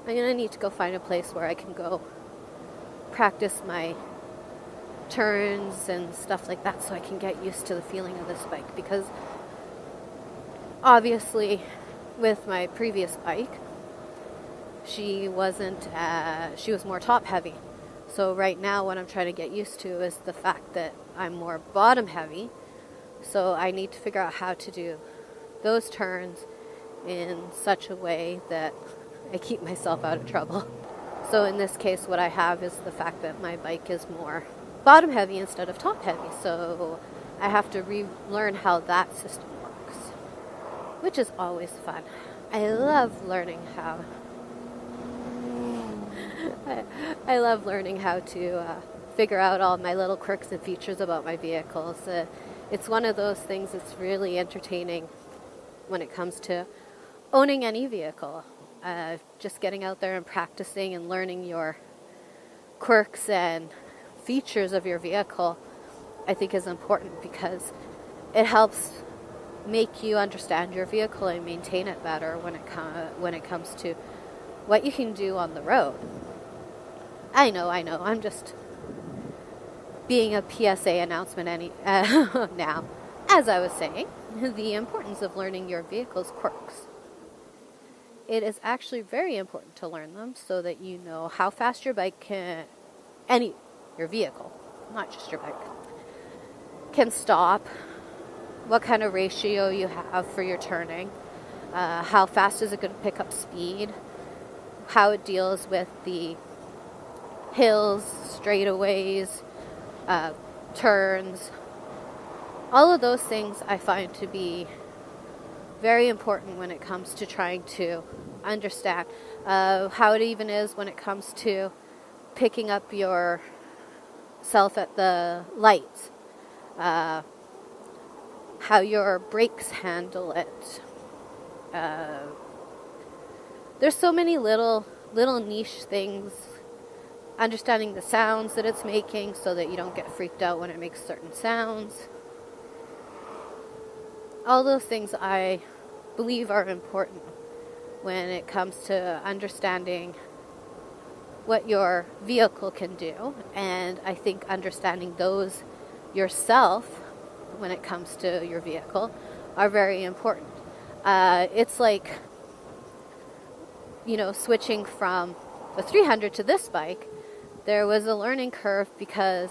I'm going to need to go find a place where I can go practice my turns and stuff like that so I can get used to the feeling of this bike, because obviously with my previous bike she was more top heavy. So right now what I'm trying to get used to is the fact that I'm more bottom heavy, so I need to figure out how to do those turns in such a way that I keep myself out of trouble. So in this case what I have is the fact that my bike is more bottom heavy instead of top heavy, so I have to relearn how that system works, which is always fun. I love learning how I love learning how to figure out all my little quirks and features about my vehicles. It's one of those things that's really entertaining when it comes to owning any vehicle. Just getting out there and practicing and learning your quirks and features of your vehicle, I think is important, because it helps make you understand your vehicle and maintain it better when it comes to what you can do on the road. I know, I'm just being a PSA announcement now. As I was saying, the importance of learning your vehicle's quirks. It is actually very important to learn them so that you know how fast your bike can, your vehicle, not just your bike, can stop, what kind of ratio you have for your turning, how fast is it going to pick up speed, how it deals with the hills, straightaways, turns. All of those things I find to be very important when it comes to trying to understand how it even is when it comes to picking up yourself at the lights, how your brakes handle it. There's so many little niche things. Understanding the sounds that it's making so that you don't get freaked out when it makes certain sounds. All those things I believe are important when it comes to understanding what your vehicle can do, and I think understanding those yourself when it comes to your vehicle are very important. It's like, switching from the 300 to this bike, there was a learning curve because,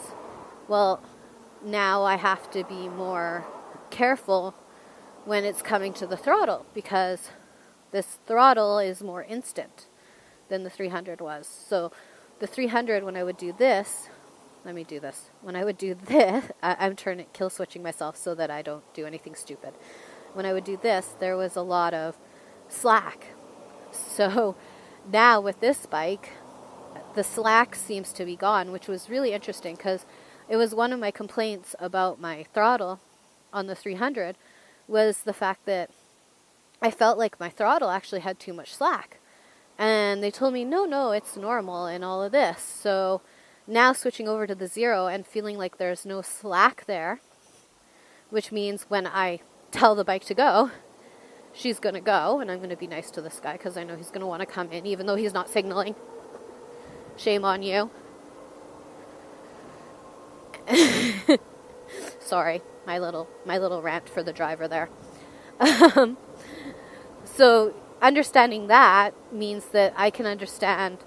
now I have to be more careful when it's coming to the throttle, because this throttle is more instant than the 300 was. So the 300, when I would do this, when I would do this, I'm kill switching myself so that I don't do anything stupid. When I would do this, there was a lot of slack. So now with this bike, the slack seems to be gone, which was really interesting because it was one of my complaints about my throttle on the 300 was the fact that I felt like my throttle actually had too much slack. And they told me, no, it's normal and all of this. So now switching over to the 0 and feeling like there's no slack there, which means when I tell the bike to go, she's going to go, and I'm going to be nice to this guy because I know he's going to want to come in even though he's not signaling. Shame on you. Sorry, my little rant for the driver there. So understanding that means that I can understand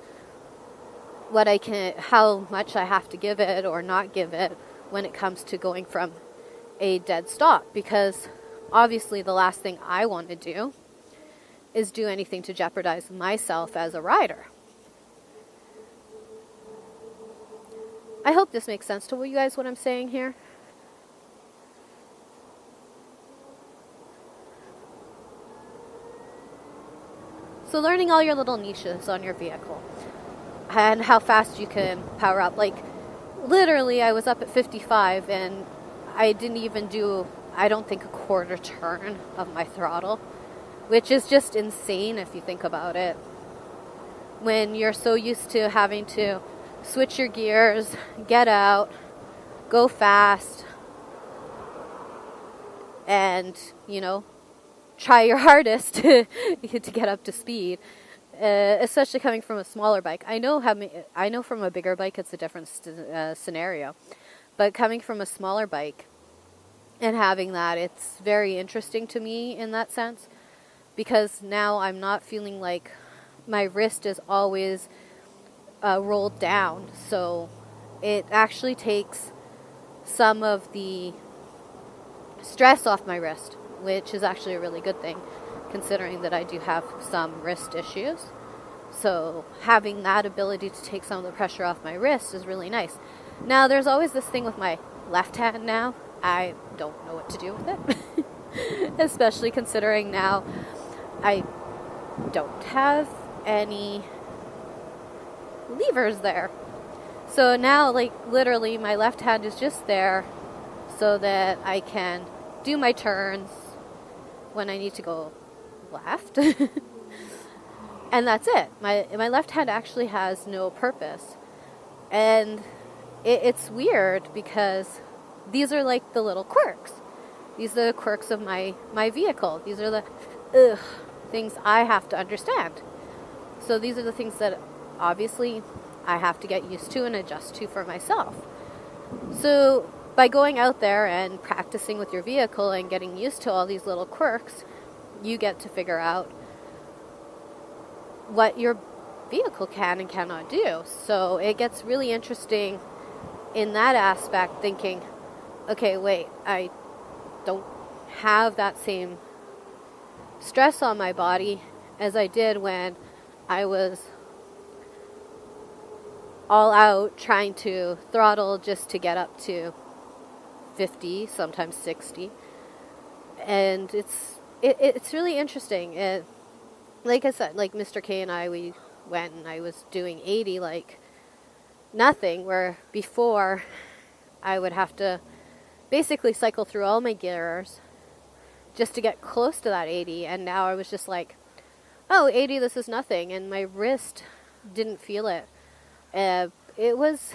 how much I have to give it or not give it when it comes to going from a dead stop, because obviously the last thing I want to do is do anything to jeopardize myself as a rider. I hope this makes sense to you guys what I'm saying here. So learning all your little niches on your vehicle and how fast you can power up. Like literally I was up at 55 and I didn't even do, I don't think, a quarter turn of my throttle, which is just insane if you think about it. When you're so used to having to switch your gears, get out, go fast, and, try your hardest to get up to speed. especially coming from a smaller bike. I know from a bigger bike it's a different scenario, but coming from a smaller bike and having that, it's very interesting to me in that sense, because now I'm not feeling like my wrist is always rolled down. So it actually takes some of the stress off my wrist, which is actually a really good thing, considering that I do have some wrist issues. So having that ability to take some of the pressure off my wrist is really nice. Now, there's always this thing with my left hand now. I don't know what to do with it, especially considering now I don't have any levers there. So now, like, literally my left hand is just there so that I can do my turns when I need to go left. And that's it. My left hand actually has no purpose. And it's weird because these are like the little quirks. These are the quirks of my vehicle. These are the things I have to understand. So these are the things that obviously I have to get used to and adjust to for myself. So by going out there and practicing with your vehicle and getting used to all these little quirks, you get to figure out what your vehicle can and cannot do. So it gets really interesting in that aspect, thinking, okay, wait, I don't have that same stress on my body as I did when I was all out trying to throttle just to get up to 50, sometimes 60. And it's really interesting. Like I said, like Mr. K and I, we went and I was doing 80 like nothing, where before I would have to basically cycle through all my gears just to get close to that 80, and now I was just like, oh, 80, this is nothing, and my wrist didn't feel it. It was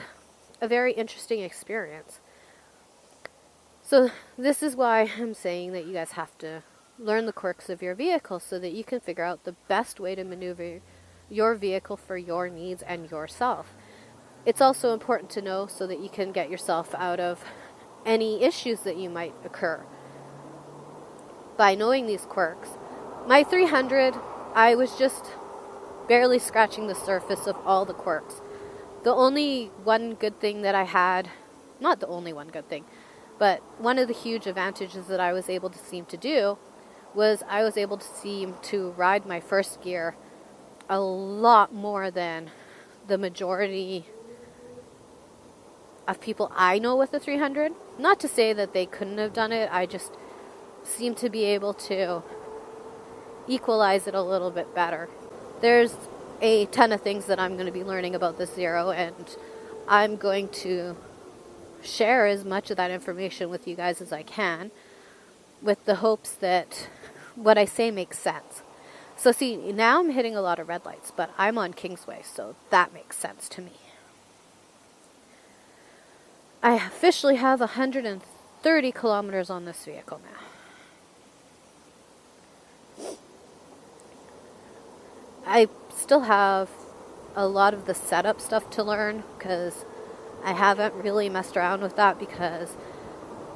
a very interesting experience. So this is why I'm saying that you guys have to learn the quirks of your vehicle so that you can figure out the best way to maneuver your vehicle for your needs and yourself. It's also important to know so that you can get yourself out of any issues that you might occur by knowing these quirks. My 300, I was just barely scratching the surface of all the quirks. The only one good thing that I had, not the only one good thing, but one of the huge advantages that I was able to seem to do was I was able to seem to ride my first gear a lot more than the majority of people I know with the 300. Not to say that they couldn't have done it, I just seem to be able to equalize it a little bit better. There's a ton of things that I'm going to be learning about the Zero, and I'm going to share as much of that information with you guys as I can, with the hopes that what I say makes sense. So see, now I'm hitting a lot of red lights, but I'm on Kingsway, so that makes sense to me. I officially have 130 kilometers on this vehicle now. I still have a lot of the setup stuff to learn because I haven't really messed around with that because,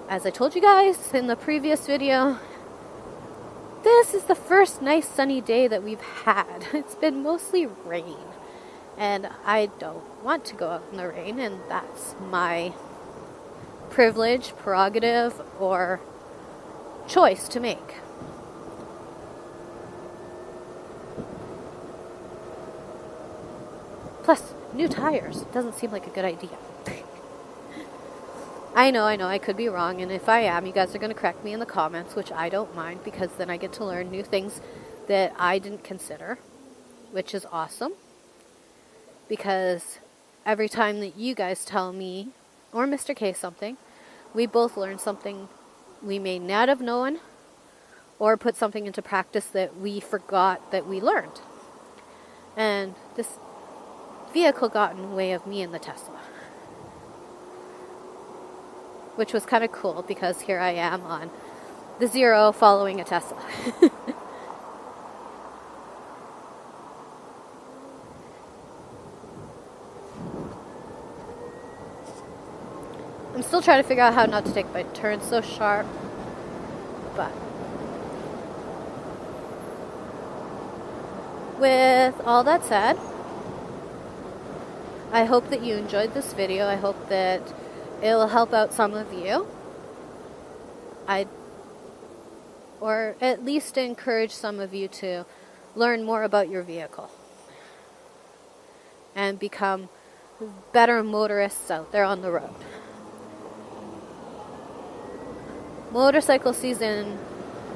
as I told you guys in the previous video, this is the first nice sunny day that we've had. It's been mostly rain, and I don't want to go out in the rain, and that's my privilege, prerogative, or choice to make. Plus, new tires doesn't seem like a good idea. I know, I could be wrong, and if I am, you guys are going to correct me in the comments, which I don't mind, because then I get to learn new things that I didn't consider, which is awesome, because every time that you guys tell me, or Mr. K something, we both learn something we may not have known, or put something into practice that we forgot that we learned. And this vehicle got in the way of me and the Tesla, which was kind of cool because here I am on the Zero following a Tesla. I'm still trying to figure out how not to take my turns so sharp, but with all that said, I hope that you enjoyed this video. I hope that it will help out some of you. Or at least encourage some of you to learn more about your vehicle and become better motorists out there on the road. Motorcycle season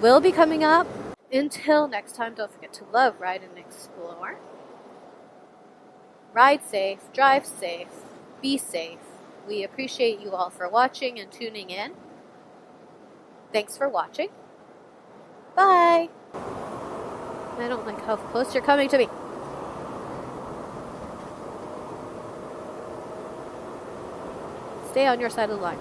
will be coming up. Until next time, don't forget to love, ride, and explore. Ride safe, drive safe, be safe. We appreciate you all for watching and tuning in. Thanks for watching. Bye. I don't like how close you're coming to me. Stay on your side of the line.